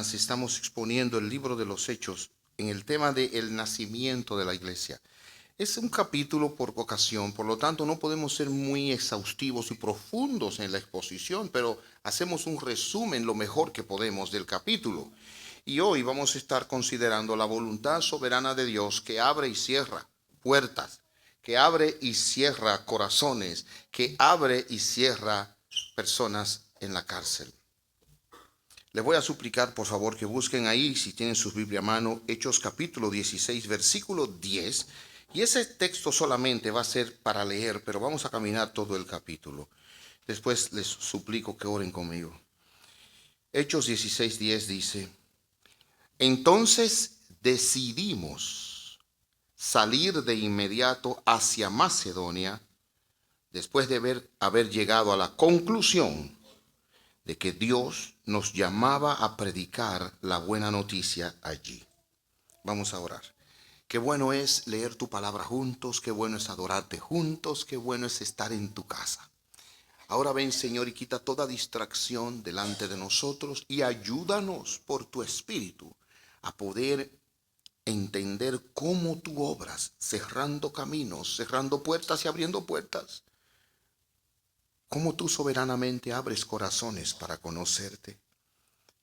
Estamos exponiendo el libro de los Hechos en el tema del nacimiento de la iglesia. Es un capítulo por ocasión, por lo tanto no podemos ser muy exhaustivos y profundos en la exposición, pero hacemos un resumen lo mejor que podemos del capítulo. Y hoy vamos a estar considerando la voluntad soberana de Dios que abre y cierra puertas, que abre y cierra corazones, que abre y cierra personas en la cárcel. Les voy a suplicar, por favor, que busquen ahí, si tienen su Biblia a mano, Hechos capítulo 16, versículo 10. Y ese texto solamente va a ser para leer, pero vamos a caminar todo el capítulo. Después les suplico que oren conmigo. Hechos 16, 10 dice: entonces decidimos salir de inmediato hacia Macedonia, después de haber llegado a la conclusión de que Dios nos llamaba a predicar la buena noticia allí. Vamos a orar. Qué bueno es leer tu palabra juntos, qué bueno es adorarte juntos, qué bueno es estar en tu casa. Ahora ven, Señor, y quita toda distracción delante de nosotros y ayúdanos por tu Espíritu a poder entender cómo tú obras, cerrando caminos, cerrando puertas y abriendo puertas. Cómo tú soberanamente abres corazones para conocerte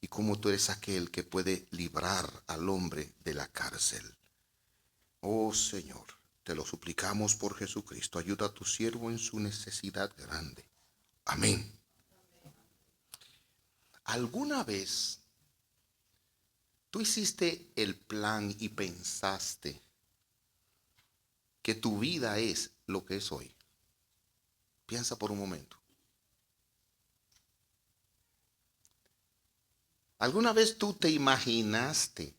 y cómo tú eres aquel que puede librar al hombre de la cárcel. Oh Señor, te lo suplicamos por Jesucristo. Ayuda a tu siervo en su necesidad grande. Amén. ¿Alguna vez tú hiciste el plan y pensaste que tu vida es lo que es hoy? Piensa por un momento. ¿Alguna vez tú te imaginaste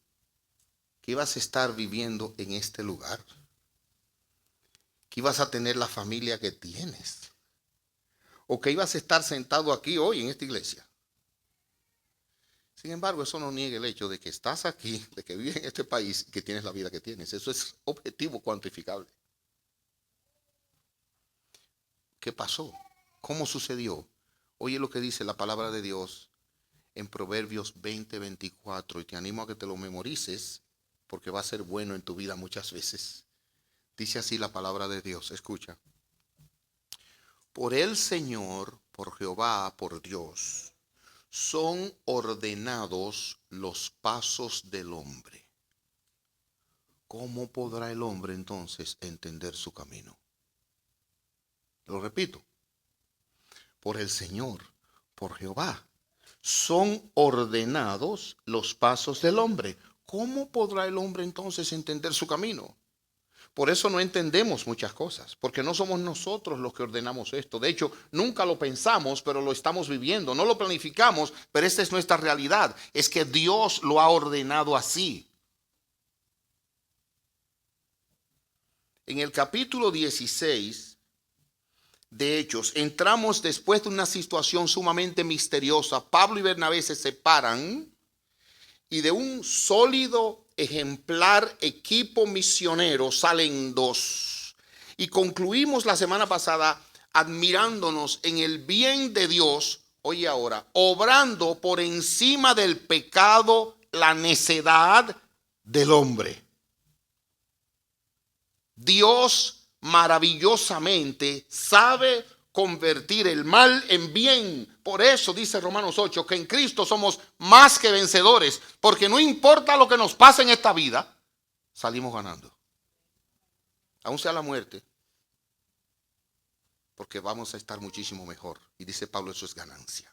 que ibas a estar viviendo en este lugar? ¿Que ibas a tener la familia que tienes? ¿O que ibas a estar sentado aquí hoy en esta iglesia? Sin embargo, eso no niega el hecho de que estás aquí, de que vives en este país y que tienes la vida que tienes. Eso es objetivo cuantificable. ¿Qué pasó? ¿Cómo sucedió? Oye lo que dice la palabra de Dios en Proverbios 20, 24, y te animo a que te lo memorices porque va a ser bueno en tu vida muchas veces. Dice así la palabra de Dios, escucha. Por el Señor, por Jehová, por Dios, son ordenados los pasos del hombre. ¿Cómo podrá el hombre entonces entender su camino? Lo repito. Por el Señor, por Jehová, son ordenados los pasos del hombre. ¿Cómo podrá el hombre entonces entender su camino? Por eso no entendemos muchas cosas, porque no somos nosotros los que ordenamos esto. De hecho, nunca lo pensamos, pero lo estamos viviendo. No lo planificamos, pero esta es nuestra realidad. Es que Dios lo ha ordenado así. En el capítulo 16 de Hechos, entramos después de una situación sumamente misteriosa. Pablo y Bernabé se separan y de un sólido, ejemplar equipo misionero salen dos. Y concluimos la semana pasada admirándonos en el bien de Dios, oye ahora, obrando por encima del pecado, la necedad del hombre. Dios maravillosamente sabe convertir el mal en bien. Por eso dice Romanos 8 que en Cristo somos más que vencedores, porque no importa lo que nos pase en esta vida, salimos ganando. Aún sea la muerte, porque vamos a estar muchísimo mejor. Y dice Pablo, eso es ganancia.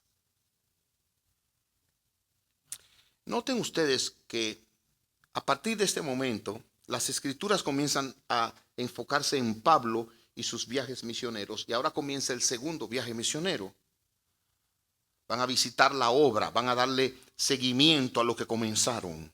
Noten ustedes que a partir de este momento, las escrituras comienzan a enfocarse en Pablo y sus viajes misioneros. Y ahora comienza el segundo viaje misionero. Van a visitar la obra, van a darle seguimiento a lo que comenzaron.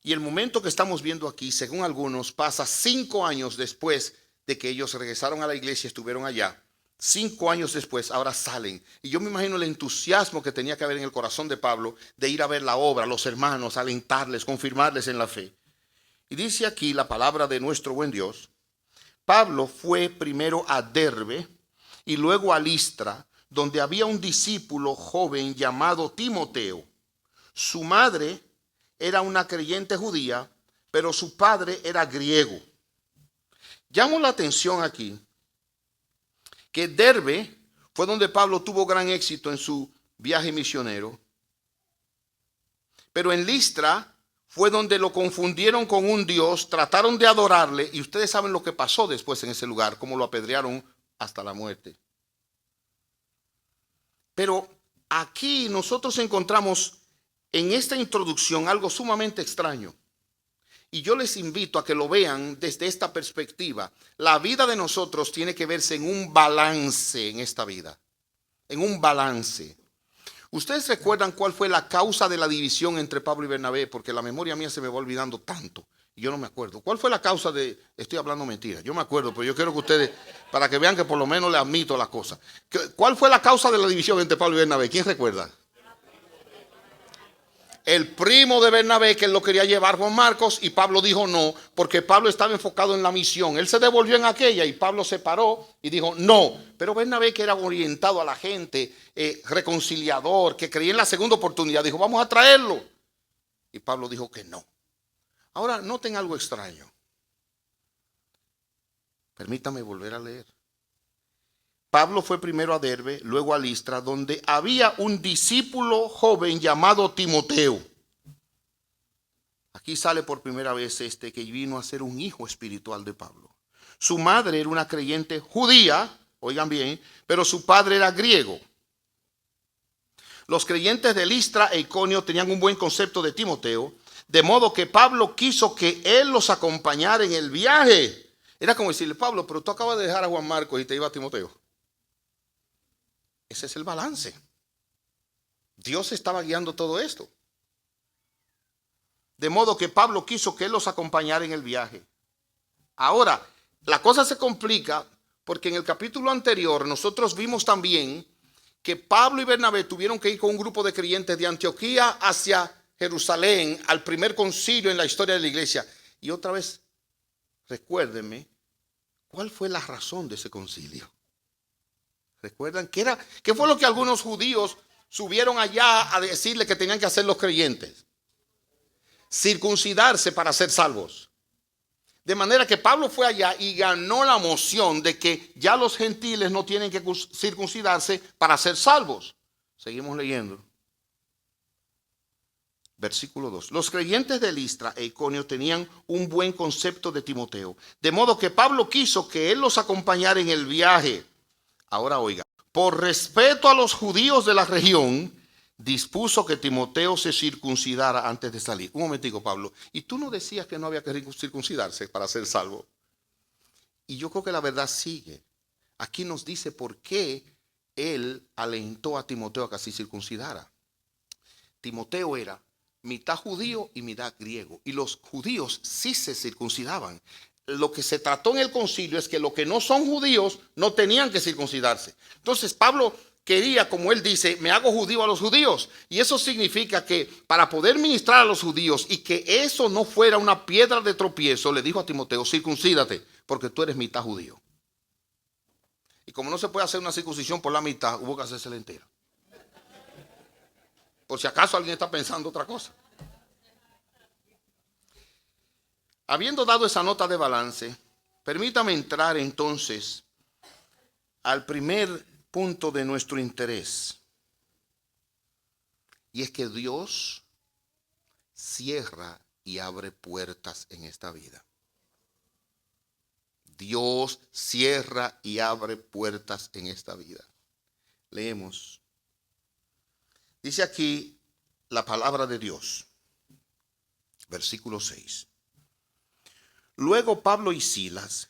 Y el momento que estamos viendo aquí, según algunos, pasa 5 años después de que ellos regresaron a la iglesia y estuvieron allá. 5 años después, ahora salen. Y yo me imagino el entusiasmo que tenía que haber en el corazón de Pablo de ir a ver la obra, los hermanos, alentarles, confirmarles en la fe. Y dice aquí la palabra de nuestro buen Dios. Pablo fue primero a Derbe y luego a Listra, donde había un discípulo joven llamado Timoteo. Su madre era una creyente judía, pero su padre era griego. Llamo la atención aquí que Derbe fue donde Pablo tuvo gran éxito en su viaje misionero, pero en Listra fue donde lo confundieron con un dios, trataron de adorarle, y ustedes saben lo que pasó después en ese lugar, cómo lo apedrearon hasta la muerte. Pero aquí nosotros encontramos en esta introducción algo sumamente extraño. Y yo les invito a que lo vean desde esta perspectiva. La vida de nosotros tiene que verse en un balance en esta vida. En un balance. ¿Ustedes recuerdan cuál fue la causa de la división entre Pablo y Bernabé? Porque la memoria mía se me va olvidando tanto. Y yo no me acuerdo. ¿Cuál fue la causa de...? Estoy hablando mentira. Yo me acuerdo, pero yo quiero que ustedes, para que vean que por lo menos le admito la cosa. ¿Cuál fue la causa de la división entre Pablo y Bernabé? ¿Quién recuerda? El primo de Bernabé, que él lo quería llevar, Juan Marcos, y Pablo dijo no, porque Pablo estaba enfocado en la misión. Él se devolvió en aquella y Pablo se paró y dijo no. Pero Bernabé, que era orientado a la gente, reconciliador, que creía en la segunda oportunidad, dijo vamos a traerlo. Y Pablo dijo que no. Ahora noten algo extraño. Permítame volver a leer. Pablo fue primero a Derbe, luego a Listra, donde había un discípulo joven llamado Timoteo. Aquí sale por primera vez que vino a ser un hijo espiritual de Pablo. Su madre era una creyente judía, oigan bien, pero su padre era griego. Los creyentes de Listra e Iconio tenían un buen concepto de Timoteo, de modo que Pablo quiso que él los acompañara en el viaje. Era como decirle, Pablo, pero tú acabas de dejar a Juan Marcos y te iba a Timoteo. Ese es el balance. Dios estaba guiando todo esto. De modo que Pablo quiso que él los acompañara en el viaje. Ahora, la cosa se complica porque en el capítulo anterior nosotros vimos también que Pablo y Bernabé tuvieron que ir con un grupo de creyentes de Antioquía hacia Jerusalén al primer concilio en la historia de la iglesia. Y otra vez, recuérdenme, ¿cuál fue la razón de ese concilio? ¿Recuerdan? ¿Qué fue lo que algunos judíos subieron allá a decirle que tenían que hacer los creyentes? Circuncidarse para ser salvos. De manera que Pablo fue allá y ganó la moción de que ya los gentiles no tienen que circuncidarse para ser salvos. Seguimos leyendo. Versículo 2. Los creyentes de Listra e Iconio tenían un buen concepto de Timoteo, de modo que Pablo quiso que él los acompañara en el viaje. Ahora oiga, por respeto a los judíos de la región, dispuso que Timoteo se circuncidara antes de salir. Un momentico, Pablo. ¿Y tú no decías que no había que circuncidarse para ser salvo? Y yo creo que la verdad sigue. Aquí nos dice por qué él alentó a Timoteo a que se circuncidara. Timoteo era mitad judío y mitad griego. Y los judíos sí se circuncidaban. Lo que se trató en el concilio es que los que no son judíos no tenían que circuncidarse. Entonces Pablo quería, como él dice, me hago judío a los judíos. Y eso significa que para poder ministrar a los judíos y que eso no fuera una piedra de tropiezo, le dijo a Timoteo, circuncídate, porque tú eres mitad judío. Y como no se puede hacer una circuncisión por la mitad, hubo que hacérsela entera. Por si acaso alguien está pensando otra cosa. Habiendo dado esa nota de balance, permítame entrar entonces al primer punto de nuestro interés. Y es que Dios cierra y abre puertas en esta vida. Dios cierra y abre puertas en esta vida. Leemos. Dice aquí la palabra de Dios. Versículo 6. Luego Pablo y Silas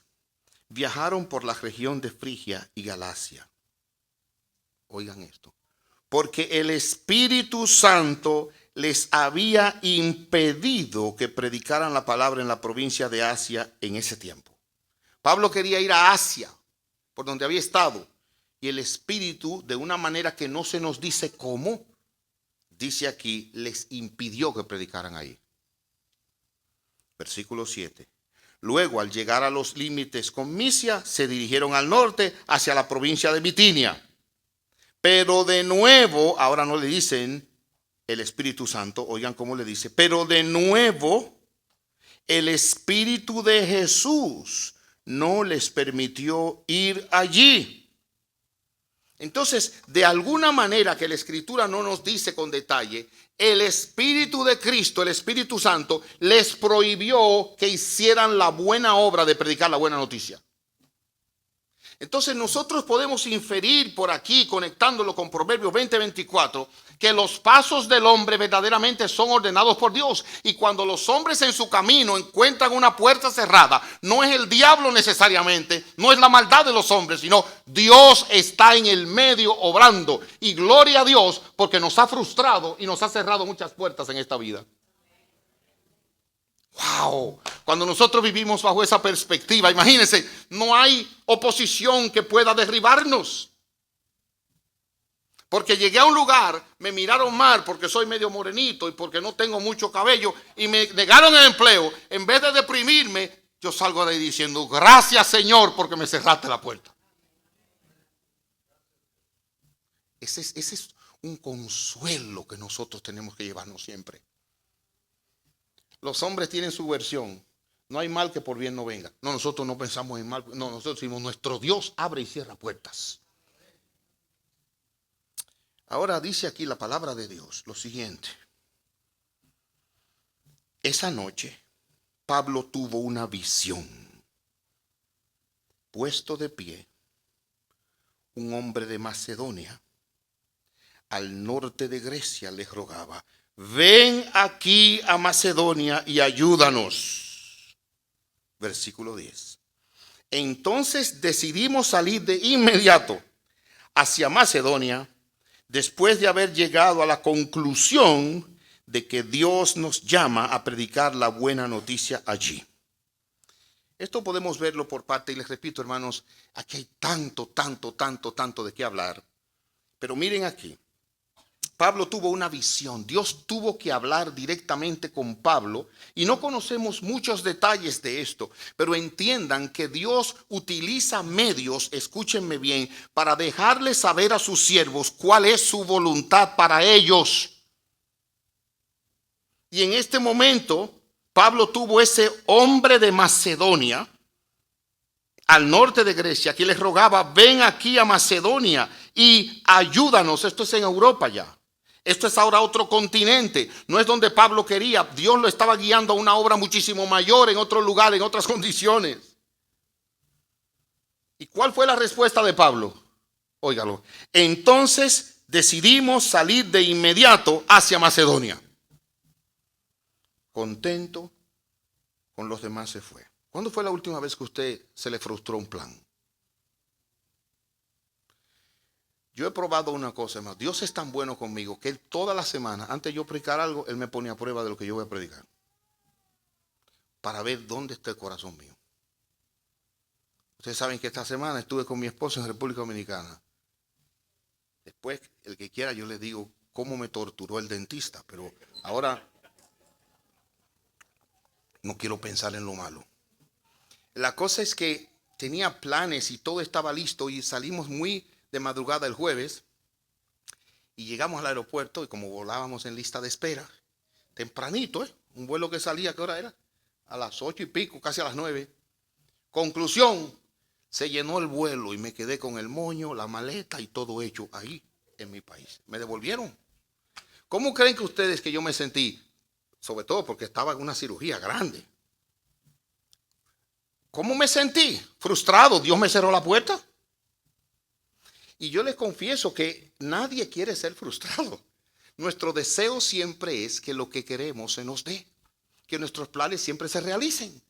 viajaron por la región de Frigia y Galacia. Oigan esto. Porque el Espíritu Santo les había impedido que predicaran la palabra en la provincia de Asia en ese tiempo. Pablo quería ir a Asia, por donde había estado. Y el Espíritu, de una manera que no se nos dice cómo, dice aquí, les impidió que predicaran ahí. Versículo 7. Luego, al llegar a los límites con Misia, se dirigieron al norte hacia la provincia de Bitinia. Pero de nuevo, ahora no le dicen el Espíritu Santo, oigan cómo le dice, pero de nuevo el Espíritu de Jesús no les permitió ir allí. Entonces, de alguna manera que la Escritura no nos dice con detalle, el Espíritu de Cristo, el Espíritu Santo, les prohibió que hicieran la buena obra de predicar la buena noticia. Entonces nosotros podemos inferir por aquí, conectándolo con Proverbios 20:24, que los pasos del hombre verdaderamente son ordenados por Dios. Y cuando los hombres en su camino encuentran una puerta cerrada, no es el diablo necesariamente, no es la maldad de los hombres, sino Dios está en el medio obrando. Y gloria a Dios porque nos ha frustrado y nos ha cerrado muchas puertas en esta vida. Wow, cuando nosotros vivimos bajo esa perspectiva, imagínense, no hay oposición que pueda derribarnos. Porque llegué a un lugar, me miraron mal porque soy medio morenito y porque no tengo mucho cabello y me negaron el empleo. En vez de deprimirme, yo salgo de ahí diciendo, gracias Señor porque me cerraste la puerta. Ese es un consuelo que nosotros tenemos que llevarnos siempre. Los hombres tienen su versión. No hay mal que por bien no venga. No, nosotros no pensamos en mal. No, nosotros decimos, nuestro Dios abre y cierra puertas. Ahora dice aquí la palabra de Dios lo siguiente. Esa noche, Pablo tuvo una visión. Puesto de pie, un hombre de Macedonia, al norte de Grecia, le rogaba, ven aquí a Macedonia y ayúdanos. Versículo 10. Entonces decidimos salir de inmediato hacia Macedonia, después de haber llegado a la conclusión de que Dios nos llama a predicar la buena noticia allí. Esto podemos verlo por parte, y les repito, hermanos, aquí hay tanto de qué hablar. Pero miren aquí. Pablo tuvo una visión, Dios tuvo que hablar directamente con Pablo y no conocemos muchos detalles de esto, pero entiendan que Dios utiliza medios, escúchenme bien, para dejarles saber a sus siervos cuál es su voluntad para ellos. Y en este momento, Pablo tuvo ese hombre de Macedonia, al norte de Grecia, que les rogaba, ven aquí a Macedonia y ayúdanos. Esto es en Europa ya. Esto es ahora otro continente. No es donde Pablo quería. Dios lo estaba guiando a una obra muchísimo mayor en otro lugar, en otras condiciones. ¿Y cuál fue la respuesta de Pablo? Óigalo. Entonces decidimos salir de inmediato hacia Macedonia. Contento con los demás se fue. ¿Cuándo fue la última vez que a usted se le frustró un plan? Yo he probado una cosa, hermano. Dios es tan bueno conmigo que Él toda la semana, antes de yo predicar algo, Él me pone a prueba de lo que yo voy a predicar. Para ver dónde está el corazón mío. Ustedes saben que esta semana estuve con mi esposa en República Dominicana. Después, el que quiera, yo les digo cómo me torturó el dentista. Pero ahora no quiero pensar en lo malo. La cosa es que tenía planes y todo estaba listo y salimos muy de madrugada el jueves y llegamos al aeropuerto y como volábamos en lista de espera, tempranito, un vuelo que salía, ¿qué hora era? A las 8 y pico, casi a las 9. Conclusión, se llenó el vuelo y me quedé con el moño, la maleta y todo hecho ahí en mi país. Me devolvieron. ¿Cómo creen que ustedes que yo me sentí? Sobre todo porque estaba en una cirugía grande. ¿Cómo me sentí? Frustrado. Dios me cerró la puerta. Y yo les confieso que nadie quiere ser frustrado. Nuestro deseo siempre es que lo que queremos se nos dé, que nuestros planes siempre se realicen.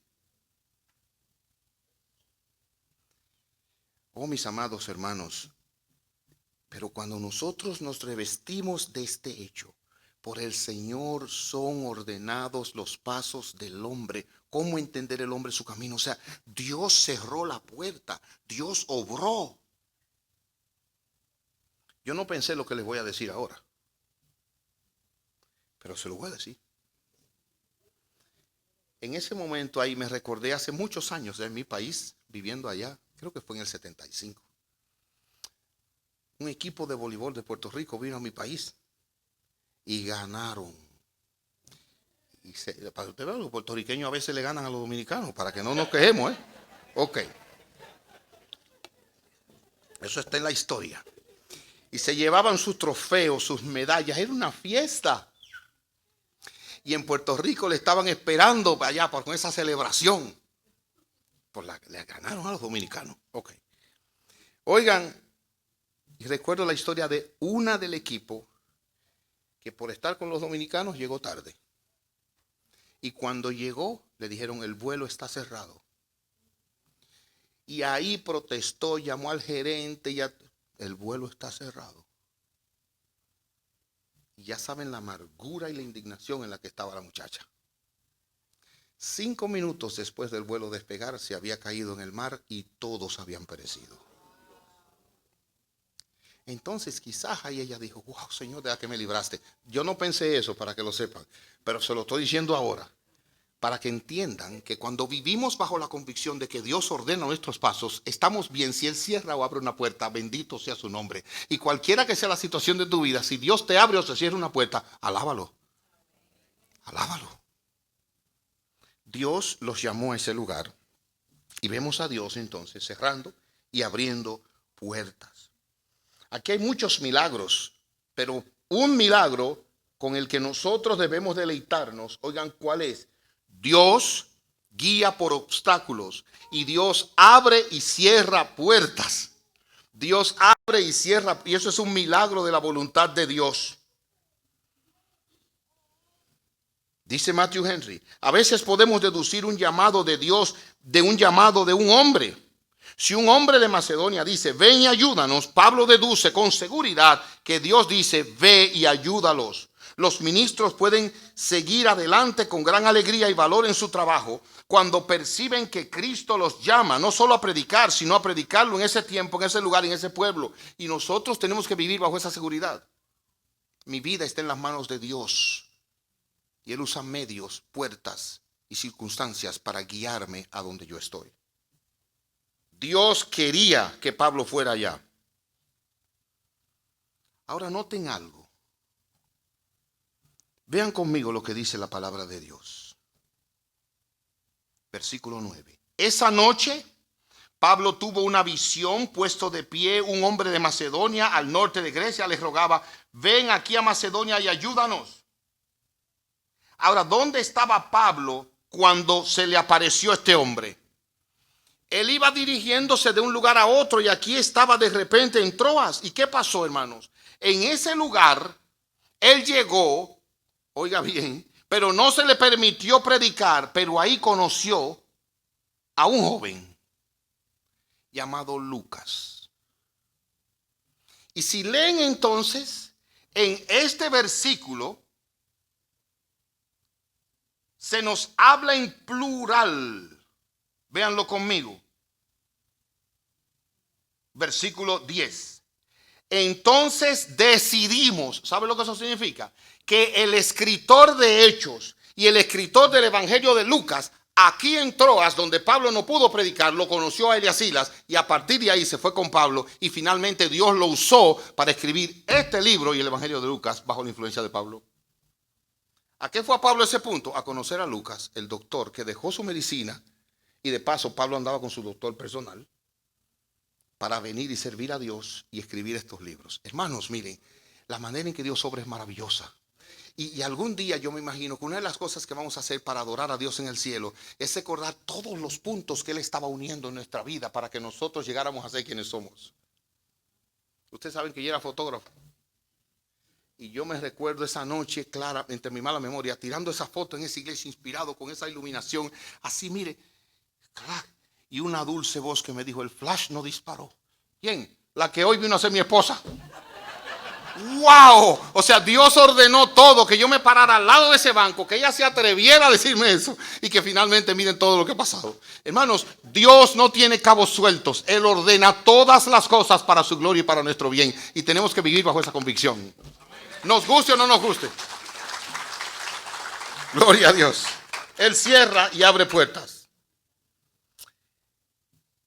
Oh, mis amados hermanos, pero cuando nosotros nos revestimos de este hecho, por el Señor son ordenados los pasos del hombre. ¿Cómo entender el hombre su camino? O sea, Dios cerró la puerta, Dios obró. Yo no pensé lo que les voy a decir ahora, pero se lo voy a decir. En ese momento ahí me recordé hace muchos años en mi país, viviendo allá, creo que fue en el 75. Un equipo de voleibol de Puerto Rico vino a mi país y ganaron. Para usted ver, los puertorriqueños a veces le ganan a los dominicanos, para que no nos quejemos, ¿eh? Ok. Eso está en la historia. Y se llevaban sus trofeos, sus medallas. Era una fiesta. Y en Puerto Rico le estaban esperando para allá con esa celebración. Le ganaron a los dominicanos. Ok. Oigan, y recuerdo la historia de una del equipo que por estar con los dominicanos llegó tarde. Y cuando llegó, le dijeron, el vuelo está cerrado. Y ahí protestó, llamó al gerente, el vuelo está cerrado. Y ya saben la amargura y la indignación en la que estaba la muchacha. 5 minutos después del vuelo despegar, se había caído en el mar y todos habían perecido. Entonces quizás ahí ella dijo, wow, Señor, deja que me libraste. Yo no pensé eso, para que lo sepan, pero se lo estoy diciendo ahora, para que entiendan que cuando vivimos bajo la convicción de que Dios ordena nuestros pasos, estamos bien. Si Él cierra o abre una puerta, bendito sea su nombre. Y cualquiera que sea la situación de tu vida, si Dios te abre o te cierra una puerta, alábalo. Alábalo. Dios los llamó a ese lugar y vemos a Dios entonces cerrando y abriendo puertas. Aquí hay muchos milagros, pero un milagro con el que nosotros debemos deleitarnos, oigan, ¿cuál es? Dios guía por obstáculos y Dios abre y cierra puertas. Dios abre y cierra, y eso es un milagro de la voluntad de Dios. Dice Matthew Henry, a veces podemos deducir un llamado de Dios de un llamado de un hombre. Si un hombre de Macedonia dice, ven y ayúdanos, Pablo deduce con seguridad que Dios dice, ve y ayúdalos. Los ministros pueden seguir adelante con gran alegría y valor en su trabajo cuando perciben que Cristo los llama, no solo a predicar, sino a predicarlo en ese tiempo, en ese lugar, en ese pueblo. Y nosotros tenemos que vivir bajo esa seguridad. Mi vida está en las manos de Dios. Y Él usa medios, puertas y circunstancias para guiarme a donde yo estoy. Dios quería que Pablo fuera allá. Ahora noten algo. Vean conmigo lo que dice la palabra de Dios. Versículo 9. Esa noche Pablo tuvo una visión, puesto de pie un hombre de Macedonia al norte de Grecia, les rogaba, ven aquí a Macedonia y ayúdanos. Ahora, ¿dónde estaba Pablo cuando se le apareció este hombre? Él iba dirigiéndose de un lugar a otro y aquí estaba de repente en Troas. ¿Y qué pasó, hermanos? En ese lugar, él llegó, oiga bien, pero no se le permitió predicar, pero ahí conoció a un joven llamado Lucas. Y si leen entonces, en este versículo, se nos habla en plural. Véanlo conmigo. Versículo 10. Entonces decidimos, ¿sabe lo que eso significa? Que el escritor de Hechos y el escritor del Evangelio de Lucas, aquí en Troas, donde Pablo no pudo predicar, lo conoció a él y a Silas, y a partir de ahí se fue con Pablo, y finalmente Dios lo usó para escribir este libro y el Evangelio de Lucas bajo la influencia de Pablo. ¿A qué fue a Pablo ese punto? A conocer a Lucas, el doctor que dejó su medicina, y de paso Pablo andaba con su doctor personal, para venir y servir a Dios y escribir estos libros. Hermanos, miren, la manera en que Dios obra es maravillosa. Y algún día yo me imagino que una de las cosas que vamos a hacer para adorar a Dios en el cielo es recordar todos los puntos que Él estaba uniendo en nuestra vida para que nosotros llegáramos a ser quienes somos. Ustedes saben que yo era fotógrafo. Y yo me recuerdo esa noche clara, entre mi mala memoria, tirando esa foto en esa iglesia, inspirado con esa iluminación. Así, mire, y una dulce voz que me dijo, el flash no disparó. ¿Quién? La que hoy vino a ser mi esposa. ¡Wow! O sea, Dios ordenó todo, que yo me parara al lado de ese banco, que ella se atreviera a decirme eso y que finalmente miren todo lo que ha pasado. Hermanos, Dios no tiene cabos sueltos. Él ordena todas las cosas para su gloria y para nuestro bien. Y tenemos que vivir bajo esa convicción. Nos guste o no nos guste. Gloria a Dios. Él cierra y abre puertas.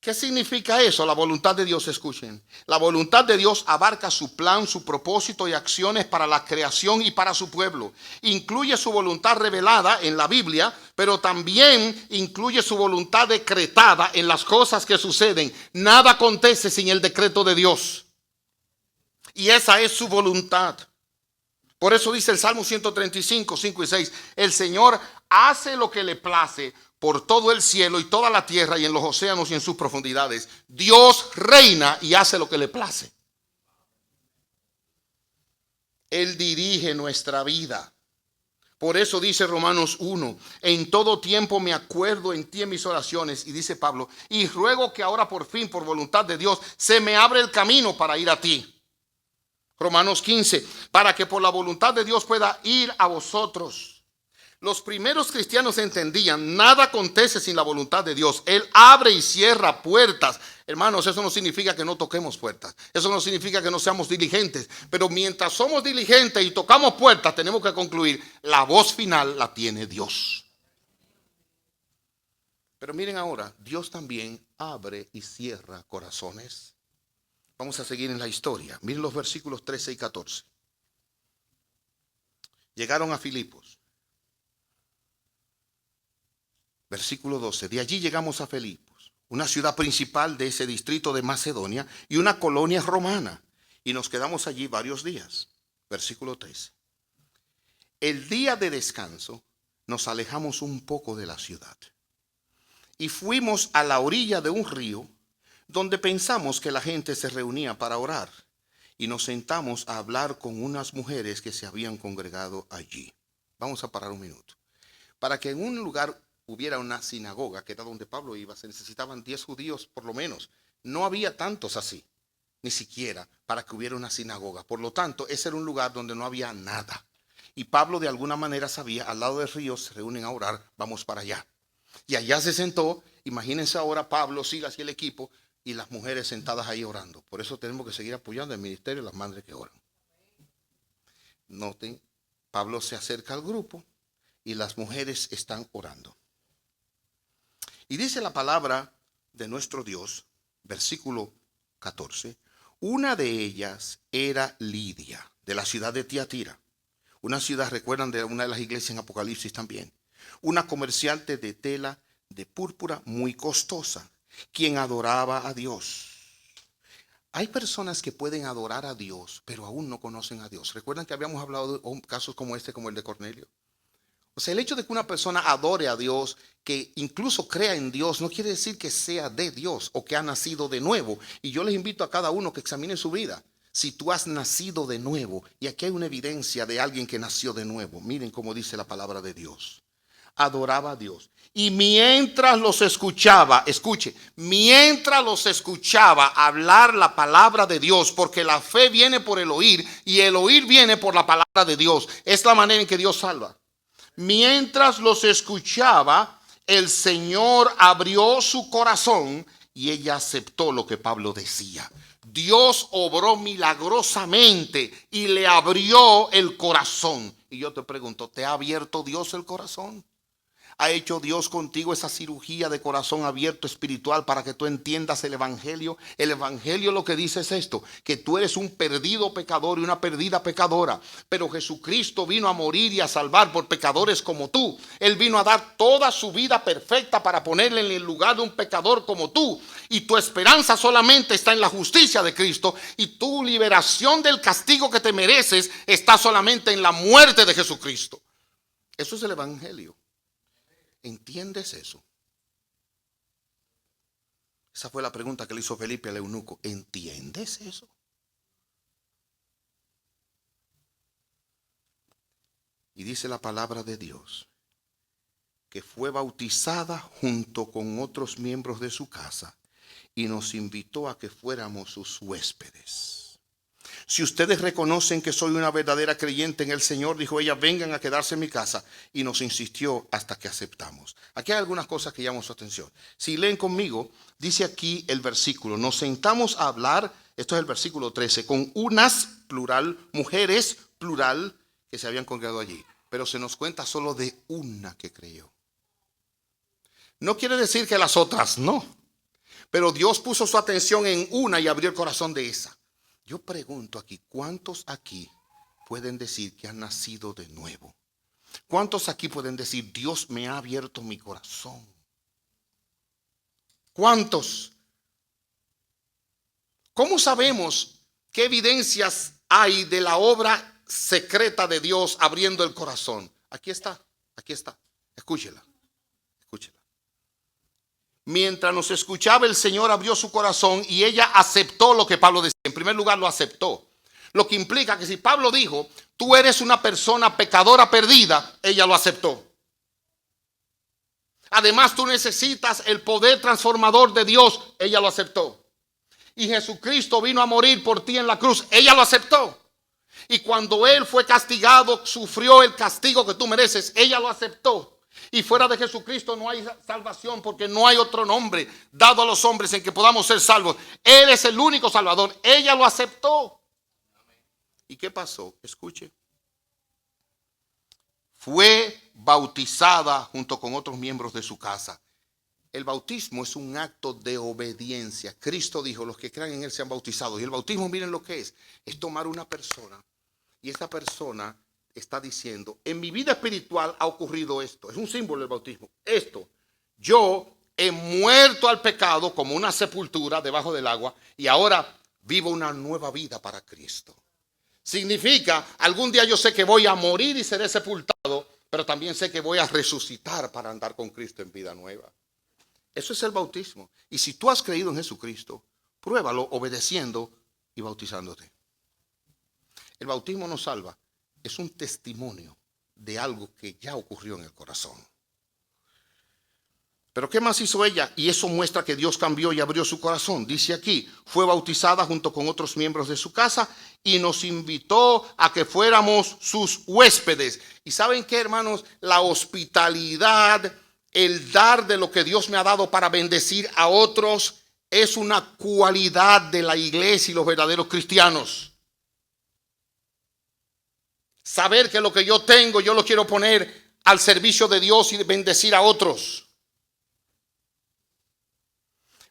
¿Qué significa eso? La voluntad de Dios, escuchen. La voluntad de Dios abarca su plan, su propósito y acciones para la creación y para su pueblo. Incluye su voluntad revelada en la Biblia, pero también incluye su voluntad decretada en las cosas que suceden. Nada acontece sin el decreto de Dios. Y esa es su voluntad. Por eso dice el Salmo 135, 5 y 6. El Señor hace lo que le place por todo el cielo y toda la tierra y en los océanos y en sus profundidades. Dios reina y hace lo que le place. Él dirige nuestra vida. Por eso dice Romanos 1, en todo tiempo me acuerdo en ti en mis oraciones. Y dice Pablo, y ruego que ahora por fin, por voluntad de Dios, se me abre el camino para ir a ti. Romanos 15, para que por la voluntad de Dios pueda ir a vosotros. Los primeros cristianos entendían, nada acontece sin la voluntad de Dios. Él abre y cierra puertas. Hermanos, eso no significa que no toquemos puertas. Eso no significa que no seamos diligentes. Pero mientras somos diligentes y tocamos puertas, tenemos que concluir, la voz final la tiene Dios. Pero miren ahora, Dios también abre y cierra corazones. Vamos a seguir en la historia. Miren los versículos 13 y 14. Llegaron a Filipos. Versículo 12. De allí llegamos a Filipos, una ciudad principal de ese distrito de Macedonia y una colonia romana. Y nos quedamos allí varios días. Versículo 13. El día de descanso nos alejamos un poco de la ciudad y fuimos a la orilla de un río donde pensamos que la gente se reunía para orar, y nos sentamos a hablar con unas mujeres que se habían congregado allí. Vamos a parar un minuto. Para que en un lugar hubiera una sinagoga, que era donde Pablo iba, se necesitaban 10 judíos por lo menos. No había tantos así, ni siquiera para que hubiera una sinagoga. Por lo tanto, ese era un lugar donde no había nada. Y Pablo de alguna manera sabía, al lado del río se reúnen a orar, vamos para allá. Y allá se sentó, imagínense ahora Pablo, Silas y el equipo, y las mujeres sentadas ahí orando. Por eso tenemos que seguir apoyando el ministerio de las madres que oran. Noten, Pablo se acerca al grupo y las mujeres están orando. Y dice la palabra de nuestro Dios, versículo 14, una de ellas era Lidia, de la ciudad de Tiatira. Una ciudad, recuerdan, de una de las iglesias en Apocalipsis también. Una comerciante de tela de púrpura muy costosa, quien adoraba a Dios. Hay personas que pueden adorar a Dios, pero aún no conocen a Dios. ¿Recuerdan que habíamos hablado de casos como este, como el de Cornelio? O sea, el hecho de que una persona adore a Dios, que incluso crea en Dios, no quiere decir que sea de Dios o que ha nacido de nuevo. Y yo les invito a cada uno que examine su vida. Si tú has nacido de nuevo, y aquí hay una evidencia de alguien que nació de nuevo. Miren cómo dice la palabra de Dios. Adoraba a Dios. Y mientras los escuchaba, escuche, mientras los escuchaba hablar la palabra de Dios, porque la fe viene por el oír y el oír viene por la palabra de Dios. Es la manera en que Dios salva. Mientras los escuchaba, el Señor abrió su corazón y ella aceptó lo que Pablo decía. Dios obró milagrosamente y le abrió el corazón. Y yo te pregunto, ¿te ha abierto Dios el corazón? ¿Ha hecho Dios contigo esa cirugía de corazón abierto espiritual para que tú entiendas el evangelio? El evangelio lo que dice es esto, que tú eres un perdido pecador y una perdida pecadora, pero Jesucristo vino a morir y a salvar por pecadores como tú. Él vino a dar toda su vida perfecta para ponerle en el lugar de un pecador como tú, y tu esperanza solamente está en la justicia de Cristo, y tu liberación del castigo que te mereces está solamente en la muerte de Jesucristo. Eso es el evangelio. ¿Entiendes eso? Esa fue la pregunta que le hizo Felipe al eunuco. ¿Entiendes eso? Y dice la palabra de Dios que fue bautizada junto con otros miembros de su casa y nos invitó a que fuéramos sus huéspedes. Si ustedes reconocen que soy una verdadera creyente en el Señor, dijo ella, vengan a quedarse en mi casa. Y nos insistió hasta que aceptamos. Aquí hay algunas cosas que llaman su atención. Si leen conmigo, dice aquí el versículo, nos sentamos a hablar, esto es el versículo 13, con unas, plural, mujeres, plural, que se habían congregado allí. Pero se nos cuenta solo de una que creyó. No quiere decir que las otras no. Pero Dios puso su atención en una y abrió el corazón de esa. Yo pregunto aquí, ¿cuántos aquí pueden decir que han nacido de nuevo? ¿Cuántos aquí pueden decir, Dios me ha abierto mi corazón? ¿Cuántos? ¿Cómo sabemos qué evidencias hay de la obra secreta de Dios abriendo el corazón? Aquí está, aquí está. Escúchela, escúchela. Mientras nos escuchaba, el Señor abrió su corazón y ella aceptó lo que Pablo decía. En primer lugar, lo aceptó. Lo que implica que si Pablo dijo, tú eres una persona pecadora perdida, ella lo aceptó. Además, tú necesitas el poder transformador de Dios, ella lo aceptó. Y Jesucristo vino a morir por ti en la cruz, ella lo aceptó. Y cuando Él fue castigado, sufrió el castigo que tú mereces, ella lo aceptó. Y fuera de Jesucristo no hay salvación, porque no hay otro nombre dado a los hombres en que podamos ser salvos. Él es el único Salvador. Ella lo aceptó. ¿Y qué pasó? Escuche. Fue bautizada junto con otros miembros de su casa. El bautismo es un acto de obediencia. Cristo dijo, los que crean en Él sean bautizados. Y el bautismo, miren lo que es tomar una persona y esa persona está diciendo, en mi vida espiritual ha ocurrido esto. Es un símbolo del bautismo. Esto, yo he muerto al pecado como una sepultura debajo del agua y ahora vivo una nueva vida para Cristo. Significa, algún día yo sé que voy a morir y seré sepultado, pero también sé que voy a resucitar para andar con Cristo en vida nueva. Eso es el bautismo. Y si tú has creído en Jesucristo, pruébalo obedeciendo y bautizándote. El bautismo no salva. Es un testimonio de algo que ya ocurrió en el corazón. Pero ¿qué más hizo ella? Y eso muestra que Dios cambió y abrió su corazón. Dice aquí, fue bautizada junto con otros miembros de su casa y nos invitó a que fuéramos sus huéspedes. ¿Y saben qué, hermanos? La hospitalidad, el dar de lo que Dios me ha dado para bendecir a otros, es una cualidad de la iglesia y los verdaderos cristianos. Saber que lo que yo tengo, yo lo quiero poner al servicio de Dios y bendecir a otros.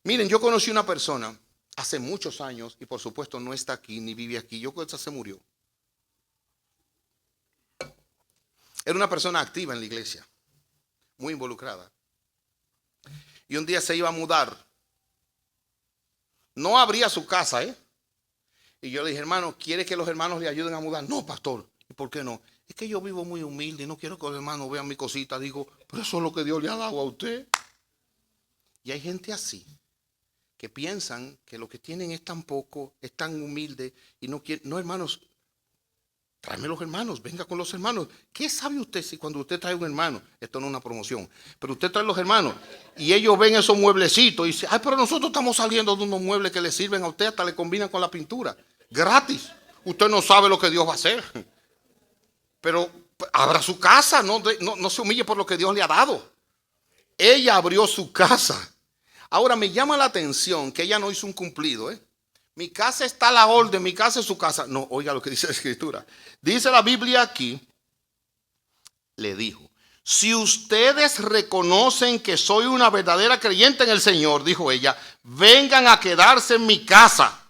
Miren, yo conocí una persona hace muchos años y por supuesto no está aquí ni vive aquí. Yo creo que se murió. Era una persona activa en la iglesia, muy involucrada. Y un día se iba a mudar. No abría su casa, Y yo le dije, hermano, ¿quiere que los hermanos le ayuden a mudar? No, pastor. ¿Y por qué no? Es que yo vivo muy humilde y no quiero que los hermanos vean mi cosita. Digo, pero eso es lo que Dios le ha dado a usted. Y hay gente así, que piensan que lo que tienen es tan poco, es tan humilde y no quieren. No, hermanos, tráeme los hermanos, venga con los hermanos. ¿Qué sabe usted si cuando usted trae un hermano, esto no es una promoción, pero usted trae los hermanos y ellos ven esos mueblecitos y dicen, ay, pero nosotros estamos saliendo de unos muebles que le sirven a usted, hasta le combinan con la pintura, gratis. Usted no sabe lo que Dios va a hacer. Pero abra su casa, no se humille por lo que Dios le ha dado. Ella abrió su casa. Ahora me llama la atención que ella no hizo un cumplido. Mi casa está a la orden, mi casa es su casa. No, oiga lo que dice la Escritura. Dice la Biblia aquí, le dijo, si ustedes reconocen que soy una verdadera creyente en el Señor, dijo ella, vengan a quedarse en mi casa.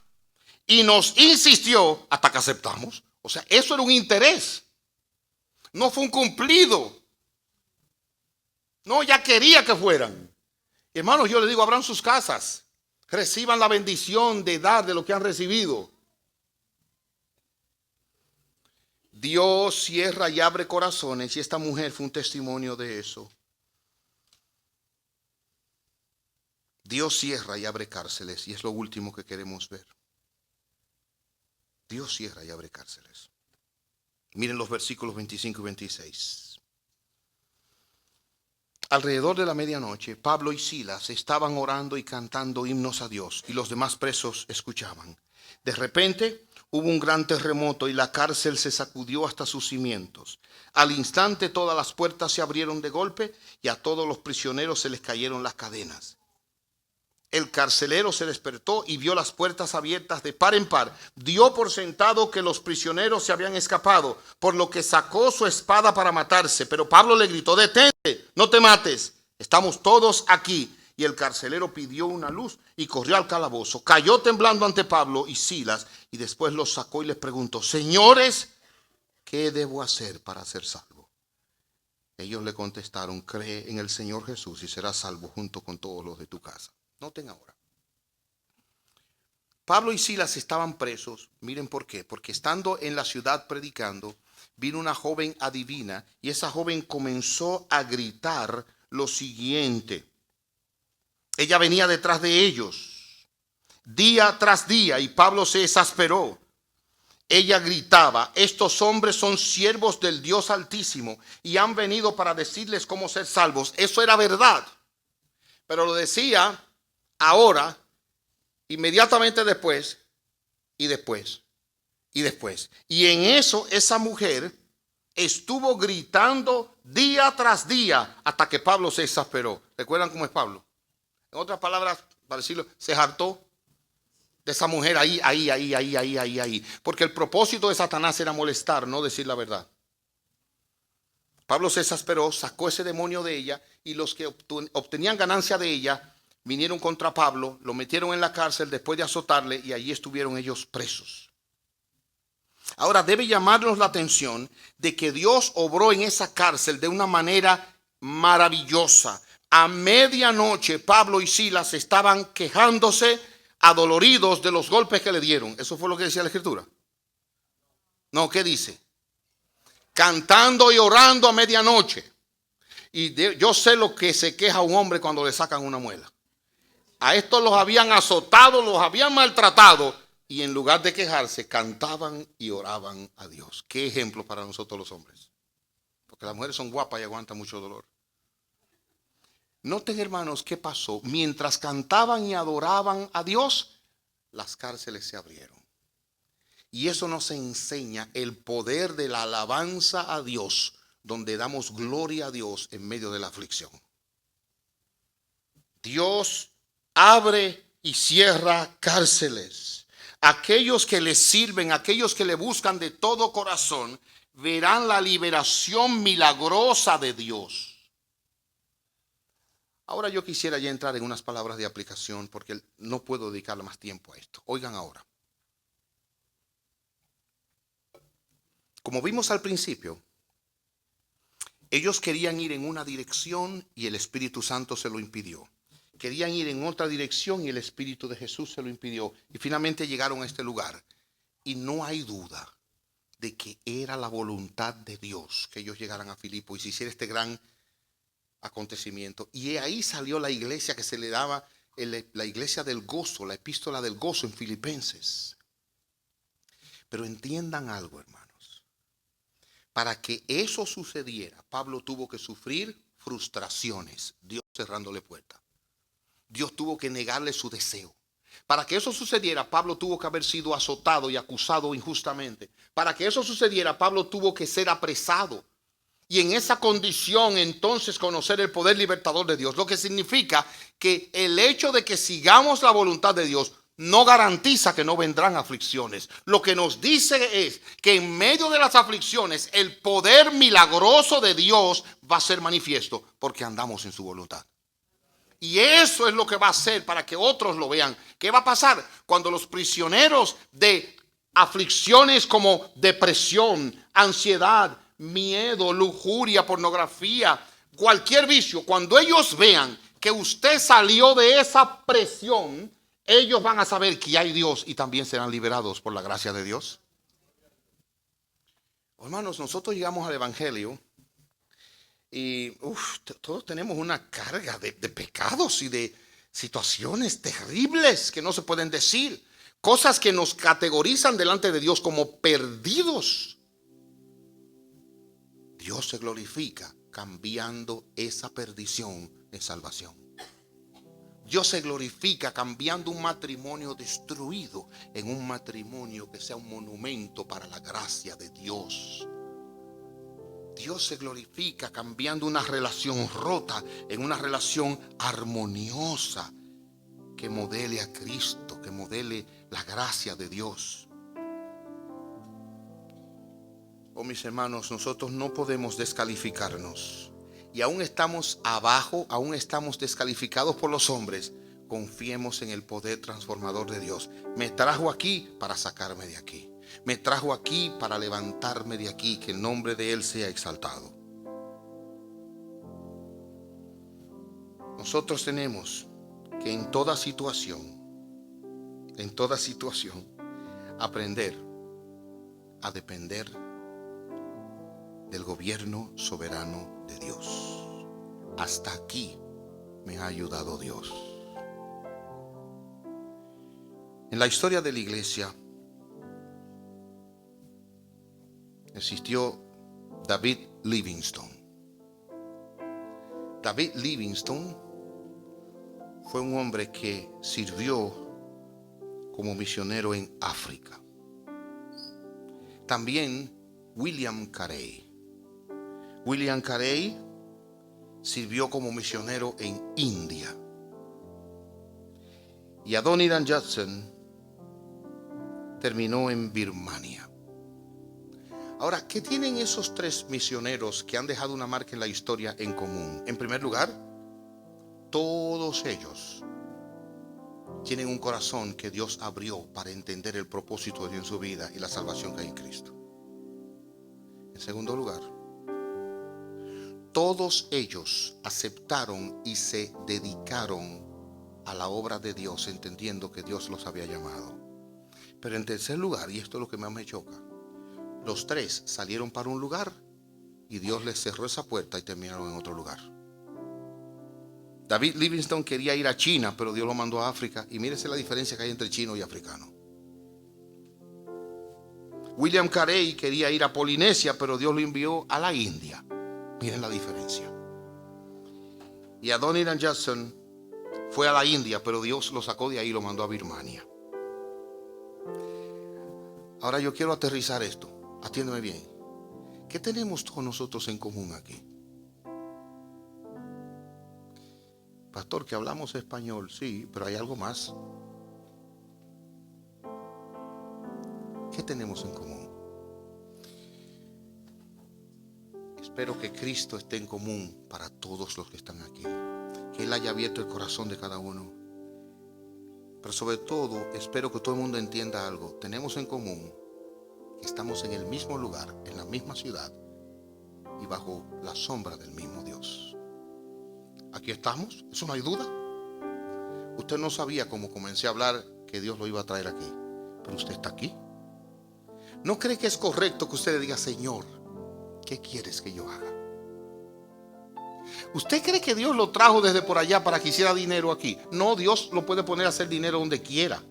Y nos insistió hasta que aceptamos. O sea, eso era un interés. No fue un cumplido. No, ella quería que fueran. Hermanos, yo les digo, abran sus casas. Reciban la bendición de dar de lo que han recibido. Dios cierra y abre corazones y esta mujer fue un testimonio de eso. Dios cierra y abre cárceles y es lo último que queremos ver. Dios cierra y abre cárceles. Miren los versículos 25 y 26. Alrededor de la medianoche, Pablo y Silas estaban orando y cantando himnos a Dios y los demás presos escuchaban. De repente hubo un gran terremoto y la cárcel se sacudió hasta sus cimientos. Al instante todas las puertas se abrieron de golpe y a todos los prisioneros se les cayeron las cadenas. El carcelero se despertó y vio las puertas abiertas de par en par. Dio por sentado que los prisioneros se habían escapado, por lo que sacó su espada para matarse. Pero Pablo le gritó, detente, no te mates, estamos todos aquí. Y el carcelero pidió una luz y corrió al calabozo. Cayó temblando ante Pablo y Silas y después los sacó y les preguntó: señores, ¿qué debo hacer para ser salvo? Ellos le contestaron: cree en el Señor Jesús y serás salvo junto con todos los de tu casa. Noten ahora. Pablo y Silas estaban presos. Miren por qué. Porque estando en la ciudad predicando, vino una joven adivina y esa joven comenzó a gritar lo siguiente. Ella venía detrás de ellos día tras día y Pablo se exasperó. Ella gritaba: estos hombres son siervos del Dios Altísimo y han venido para decirles cómo ser salvos. Eso era verdad, pero lo decía ahora, inmediatamente después, y después, y después. Y en eso esa mujer estuvo gritando día tras día hasta que Pablo se exasperó. ¿Recuerdan cómo es Pablo? En otras palabras, para decirlo, se hartó de esa mujer ahí. Porque el propósito de Satanás era molestar, no decir la verdad. Pablo se exasperó, sacó ese demonio de ella y los que obtenían ganancia de ella vinieron contra Pablo, lo metieron en la cárcel después de azotarle y allí estuvieron ellos presos. Ahora debe llamarnos la atención de que Dios obró en esa cárcel de una manera maravillosa. A medianoche Pablo y Silas estaban quejándose, adoloridos de los golpes que le dieron. Eso fue lo que decía la Escritura. No, ¿qué dice? Cantando y orando a medianoche. Y yo sé lo que se queja un hombre cuando le sacan una muela. A estos los habían azotado, los habían maltratado y en lugar de quejarse cantaban y oraban a Dios. Qué ejemplo para nosotros los hombres. Porque las mujeres son guapas y aguantan mucho dolor. Noten, hermanos, qué pasó. Mientras cantaban y adoraban a Dios, las cárceles se abrieron. Y eso nos enseña el poder de la alabanza a Dios, donde damos gloria a Dios en medio de la aflicción. Dios abre y cierra cárceles. Aquellos que le sirven, aquellos que le buscan de todo corazón, verán la liberación milagrosa de Dios. Ahora yo quisiera ya entrar en unas palabras de aplicación porque no puedo dedicarle más tiempo a esto. Oigan ahora. Como vimos al principio, ellos querían ir en una dirección y el Espíritu Santo se lo impidió. Querían ir en otra dirección y el Espíritu de Jesús se lo impidió. Y finalmente llegaron a este lugar. Y no hay duda de que era la voluntad de Dios que ellos llegaran a Filipo y se hiciera este gran acontecimiento. Y ahí salió la iglesia que se le daba la iglesia del gozo, la epístola del gozo en Filipenses. Pero entiendan algo, hermanos. Para que eso sucediera, Pablo tuvo que sufrir frustraciones, Dios cerrándole puertas. Dios tuvo que negarle su deseo. Para que eso sucediera, Pablo tuvo que haber sido azotado y acusado injustamente. Para que eso sucediera, Pablo tuvo que ser apresado. Y en esa condición entonces conocer el poder libertador de Dios. Lo que significa que el hecho de que sigamos la voluntad de Dios no garantiza que no vendrán aflicciones. Lo que nos dice es que en medio de las aflicciones el poder milagroso de Dios va a ser manifiesto porque andamos en su voluntad. Y eso es lo que va a hacer para que otros lo vean. ¿Qué va a pasar cuando los prisioneros de aflicciones como depresión, ansiedad, miedo, lujuria, pornografía, cualquier vicio, cuando ellos vean que usted salió de esa presión, ellos van a saber que hay Dios y también serán liberados por la gracia de Dios? Hermanos, nosotros llegamos al Evangelio y todos tenemos una carga de pecados y de situaciones terribles que no se pueden decir. Cosas que nos categorizan delante de Dios como perdidos. Dios se glorifica cambiando esa perdición en salvación. Dios se glorifica cambiando un matrimonio destruido en un matrimonio que sea un monumento para la gracia de Dios. Dios se glorifica cambiando una relación rota en una relación armoniosa que modele a Cristo, que modele la gracia de Dios. Oh, mis hermanos, nosotros no podemos descalificarnos y aún estamos abajo, aún estamos descalificados por los hombres, confiemos en el poder transformador de Dios. Me trajo aquí para sacarme de aquí. Me trajo aquí para levantarme de aquí, que el nombre de Él sea exaltado. Nosotros tenemos que en toda situación, aprender a depender del gobierno soberano de Dios. Hasta aquí me ha ayudado Dios. En la historia de la iglesia existió David Livingstone. David Livingstone fue un hombre que sirvió como misionero en África. También William Carey. William Carey sirvió como misionero en India. Y Adoniram Judson terminó en Birmania. Ahora, ¿qué tienen esos tres misioneros que han dejado una marca en la historia en común? En primer lugar, todos ellos tienen un corazón que Dios abrió para entender el propósito de Dios en su vida y la salvación que hay en Cristo. En segundo lugar, todos ellos aceptaron y se dedicaron a la obra de Dios, entendiendo que Dios los había llamado. Pero en tercer lugar, y esto es lo que más me choca, los tres salieron para un lugar y Dios les cerró esa puerta y terminaron en otro lugar. David Livingstone quería ir a China, pero Dios lo mandó a África. Y mírese la diferencia que hay entre chino y africano. William Carey quería ir a Polinesia, pero Dios lo envió a la India. Miren la diferencia. Y Adoniram Judson fue a la India, pero Dios lo sacó de ahí y lo mandó a Birmania. Ahora yo quiero aterrizar esto. Atiéndeme bien. ¿Qué tenemos todos nosotros en común aquí? Pastor, que hablamos español, sí, pero hay algo más. ¿Qué tenemos en común? Espero que Cristo esté en común para todos los que están aquí. Que Él haya abierto el corazón de cada uno. Pero sobre todo, espero que todo el mundo entienda algo. Tenemos en común que estamos en el mismo lugar, en la misma ciudad y bajo la sombra del mismo Dios. Aquí estamos, eso no hay duda. Usted no sabía cómo comencé a hablar que Dios lo iba a traer aquí, pero usted está aquí. ¿No cree que es correcto que usted le diga, Señor, ¿qué quieres que yo haga? ¿Usted cree que Dios lo trajo desde por allá para que hiciera dinero aquí? No, Dios lo puede poner a hacer dinero donde quiera,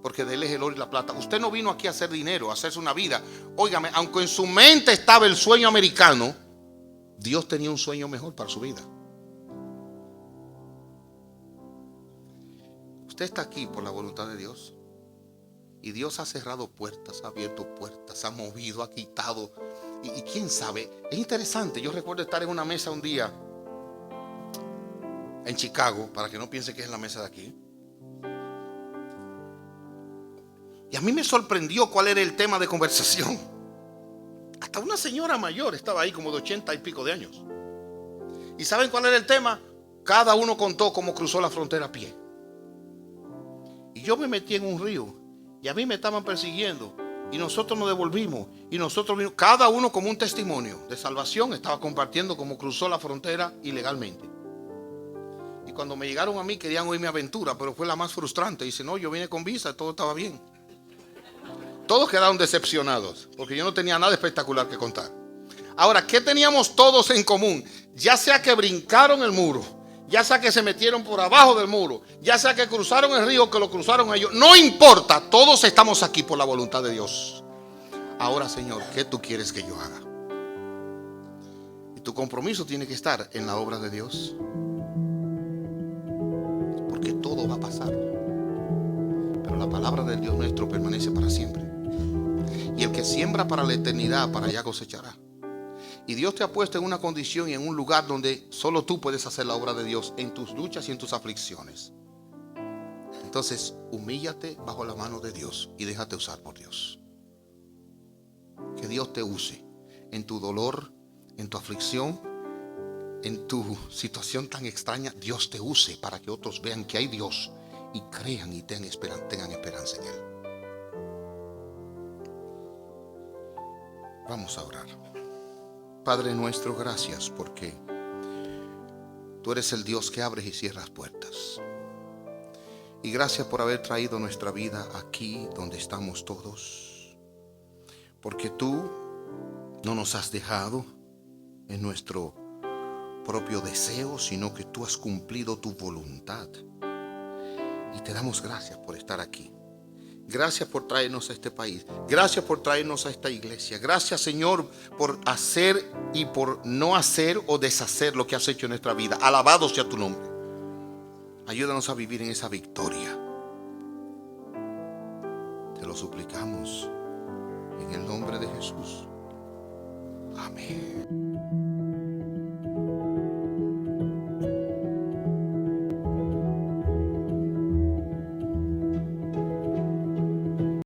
porque de Él es el oro y la plata. Usted no vino aquí a hacer dinero, a hacerse una vida. Óigame, aunque en su mente estaba el sueño americano, Dios tenía un sueño mejor para su vida. Usted está aquí por la voluntad de Dios. Y Dios ha cerrado puertas, ha abierto puertas, ha movido, ha quitado. Y quién sabe, es interesante. Yo recuerdo estar en una mesa un día en Chicago, para que no piense que es la mesa de aquí. Y a mí me sorprendió cuál era el tema de conversación. Hasta una señora mayor estaba ahí, como de 80 y pico de años. ¿Y saben cuál era el tema? Cada uno contó cómo cruzó la frontera a pie. Y yo me metí en un río y a mí me estaban persiguiendo y nosotros nos devolvimos y nosotros vimos, cada uno como un testimonio de salvación, estaba compartiendo cómo cruzó la frontera ilegalmente. Y cuando me llegaron a mí querían oír mi aventura, pero fue la más frustrante. Dice, no, yo vine con visa, todo estaba bien. Todos quedaron decepcionados porque yo no tenía nada espectacular que contar. Ahora, ¿qué teníamos todos en común? Ya sea que brincaron el muro, ya sea que se metieron por abajo del muro, ya sea que cruzaron el río, que lo cruzaron ellos, no importa, todos estamos aquí por la voluntad de Dios. Ahora, Señor, ¿qué tú quieres que yo haga? Y tu compromiso tiene que estar en la obra de Dios, porque todo va a pasar, pero la palabra del Dios nuestro permanece para siempre. Y el que siembra para la eternidad, para allá cosechará. Y Dios te ha puesto en una condición y en un lugar donde solo tú puedes hacer la obra de Dios en tus luchas y en tus aflicciones. Entonces, humíllate bajo la mano de Dios y déjate usar por Dios. Que Dios te use en tu dolor, en tu aflicción, en tu situación tan extraña, Dios te use para que otros vean que hay Dios y crean y tengan esperanza en Él. Vamos a orar. Padre nuestro, gracias porque tú eres el Dios que abres y cierras puertas. Y gracias por haber traído nuestra vida aquí donde estamos todos. Porque tú no nos has dejado en nuestro propio deseo, sino que tú has cumplido tu voluntad. Y te damos gracias por estar aquí. Gracias por traernos a este país. Gracias por traernos a esta iglesia. Gracias, Señor, por hacer y por no hacer o deshacer lo que has hecho en nuestra vida. Alabado sea tu nombre. Ayúdanos a vivir en esa victoria. Te lo suplicamos en el nombre de Jesús. Amén.